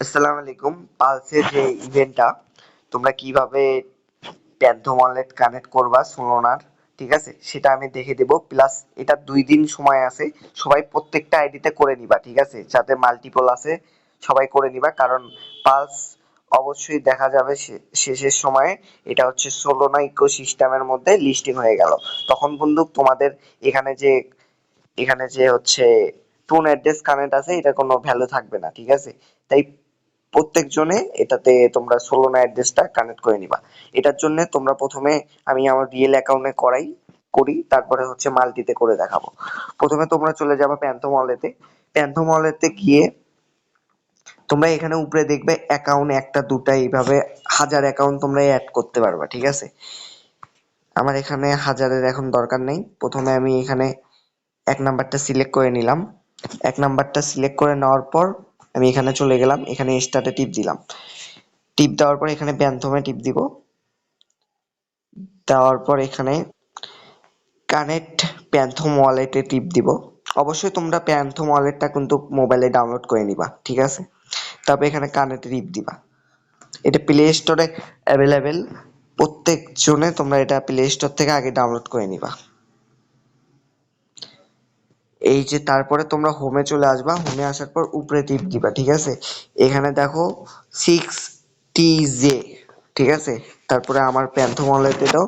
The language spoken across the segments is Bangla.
আসসালামু আলাইকুম। পালসের যে ইভেন্টটা তোমরা কিভাবে প্যান্থম ওয়ালেট কানেক্ট করবা সোলোনার, ঠিক আছে, সেটা আমি দেখে দেব। প্লাস এটা 2 দিন সময় আছে, সবাই প্রত্যেকটা আইডিতে করে নিবা, ঠিক আছে, যাতে মাল্টিপল আছে সবাই করে নিবা। কারণ পালস অবশ্যই দেখা যাবে শেষের সময়ে এটা হচ্ছে সোলোনা ইকোসিস্টেমের মধ্যে লিস্টিং হয়ে গেল। তখন বন্ধু তোমাদের এখানে যে হচ্ছে টোন অ্যাড্রেস কানেক্ট আছে এটা কোনো ভ্যালু থাকবে না, ঠিক আছে। তাই প্রত্যেকজনে এটাতে তোমরা সোলোনা অ্যাড্রেসটা কানেক্ট করে নিবা। এটার জন্য তোমরা প্রথমে আমি আমার রিয়েল অ্যাকাউন্টে করি, তারপরে হচ্ছে মাল্টিতে করে দেখাবো। প্রথমে তোমরা চলে যাবে প্যান্থম ওয়ালেটে। প্যান্থম ওয়ালেটে গিয়ে তোমরা এখানে উপরে দেখবে অ্যাকাউন্ট একটা দুটা এইভাবে 1000 অ্যাকাউন্ট তোমরা অ্যাড করতে পারবা, ঠিক আছে। আমার এখানে 1000-এর এখন দরকার নেই। প্রথমে আমি এখানে 1 নাম্বারটা সিলেক্ট করে নিলাম। 1 নাম্বারটা সিলেক্ট করে নেওয়ার পর আমি এখানে চলে গেলাম, এখানে স্টার্টে টিপ দিলাম। টিপ দেওয়ার পর এখানে প্যান্থমে টিপ দিব। দেওয়ার পর এখানে কানেক্ট প্যান্থম ওয়ালেটে টিপ দিব। অবশ্যই তোমরা প্যান্থম ওয়ালেটটা কিন্তু মোবাইলে ডাউনলোড করে নিবা, ঠিক আছে। তারপর এখানে কানেক্টে টিপ দিবা। এটা প্লে স্টোরে অ্যাভেলেবেল, প্রত্যেক জনে তোমরা এটা প্লে স্টোর থেকে আগে ডাউনলোড করে নিবা। এই যে তারপরে তোমরা হোমে চলে আসবা, হোমে আসার পর উপরে টিপ দিবা, ঠিক আছে। এখানে দেখো 6TJ, ঠিক আছে। তারপরে আমার প্যান্থম ওয়ালেটেও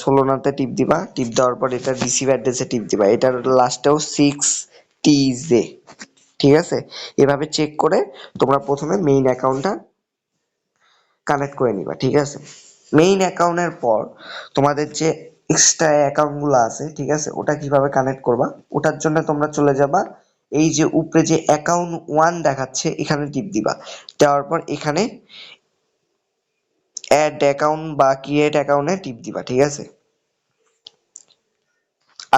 সোলোনাতে টিপ দিবা। টিপ দেওয়ার পর এটা রিসিভ অ্যাড্রেসে টিপ দিবা, এটার লাস্টেও 6TJ, ঠিক আছে। এভাবে চেক করে তোমরা প্রথমে মেইন অ্যাকাউন্টটা কানেক্ট করে নিবা, ঠিক আছে। মেইন অ্যাকাউন্টের পর তোমাদের যে এক্সট্রা অ্যাকাউন্ট গুলো আছে, ঠিক আছে, ওটা কিভাবে কানেক্ট করবা, ওটার জন্য তোমরা চলে যাবা এই যে উপরে যে অ্যাকাউন্ট 1 দেখাচ্ছে এখানে টিপ দিবা। দেওয়ার পর এখানে অ্যাড অ্যাকাউন্ট বা ক্রিয়েট অ্যাকাউন্টে টিপ দিবা, ঠিক আছে।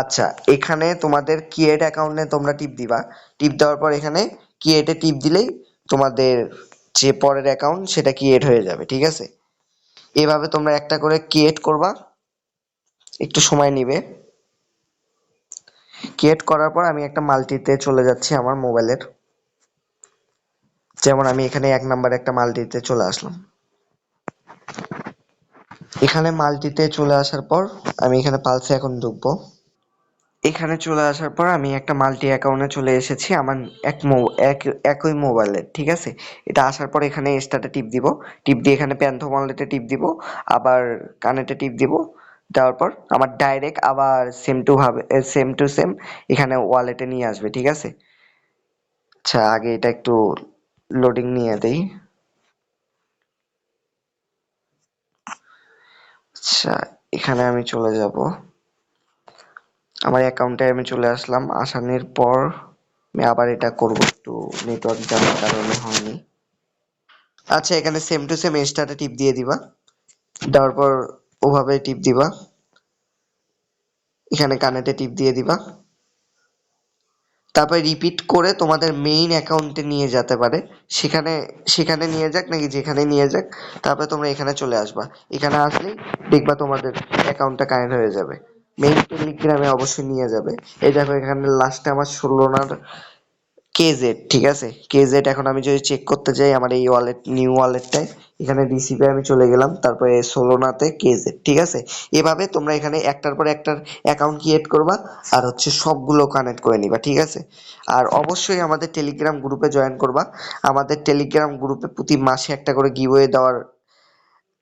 আচ্ছা, এখানে তোমাদের ক্রিয়েট অ্যাকাউন্টে তোমরা টিপ দিবা। টিপ দেওয়ার পর এখানে ক্রিয়েটে টিপ দিলেই তোমাদের যে পরের অ্যাকাউন্ট সেটা ক্রিয়েট হয়ে যাবে, ঠিক আছে। এভাবে তোমরা একটা করে ক্রিয়েট করবা, একটু সময় নিবে। ক্রিয়েট করার পর আমি একটা মাল্টিতে চলে যাচ্ছি আমার মোবাইলের। যেমন আমি এখানে 1 নাম্বার একটা মাল্টিতে চলে আসলাম। এখানে মাল্টিতে চলে আসার পর আমি এখানে পালসে এখন ঢুকবো। এখানে চলে আসার পর আমি একটা মাল্টি অ্যাকাউন্টে চলে এসেছি আমার একই মোবাইলে, ঠিক আছে। এটা আসার পর এখানে স্টার্টে টিপ দিব। টিপ দিয়ে এখানে প্যান্থম ওয়ালেটে টিপ দিব, আবার কানেক্টে টিপ দিব। দেওয়ার পর আমার ডাইরেক্ট আবার সেম টু সেম এখানে ওয়ালেটে নিয়ে আসবে, ঠিক আছে। আচ্ছা, আগে এটা একটু লোডিং নিয়ে দেই। আচ্ছা, এখানে আমি চলে যাব, আমার অ্যাকাউন্টে আমি চলে আসলাম। আসানোর পর আমি আবার এটা করব, একটু নেটওয়ার্ক যাওয়ার কারণে হয়নি। আচ্ছা, এখানে সেম টু সেম স্টার্টে টিপ দিয়ে দিবা। দেওয়ার পর ওভাবে টিপ দিবা, এখানে কানেক্টে টিপ দিয়ে দিবা। তারপর রিপিট করে তোমাদের মেইন অ্যাকাউন্টে নিয়ে যেতে পারে, সেখানে সেখানে নিয়ে যাক নাকি যেখানে নিয়ে যাক। তারপরে তোমরা এখানে চলে আসবা। এখানে আসলেই দেখবা তোমাদের অ্যাকাউন্টটা কানেক্ট হয়ে যাবে। মেইন টেলিগ্রামে অবশ্যই নিয়ে যাবে। এই দেখো এখানে লাস্টে আমার 16 কেজেড, ঠিক আছে। কেজেড এখন আমি যদি চেক করতে যাই আমার এই নিউ ওয়ালেটটায়, এখানে রিসিভে আমি চলে গেলাম, তারপরে সোলোনাতে কেজেড, ঠিক আছে। এভাবে তোমরা এখানে একটার পর একটার অ্যাকাউন্ট ক্রিয়েট করবা আর হচ্ছে সবগুলো কানেক্ট করে নিবা, ঠিক আছে। আর অবশ্যই আমাদের টেলিগ্রাম গ্রুপে জয়েন করবা। আমাদের টেলিগ্রাম গ্রুপে প্রতি মাসে একটা করে গিভওয়ে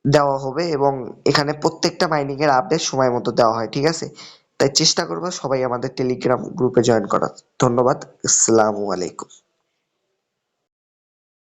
দেওয়া হবে এবং এখানে প্রত্যেকটা মাইনিং এর আপডেট সময় মতো দেওয়া হয়, ঠিক আছে। তাই চেষ্টা করবা সবাই আমাদের টেলিগ্রাম গ্রুপে জয়েন করার। ধন্যবাদ। আসসালামু আলাইকুম।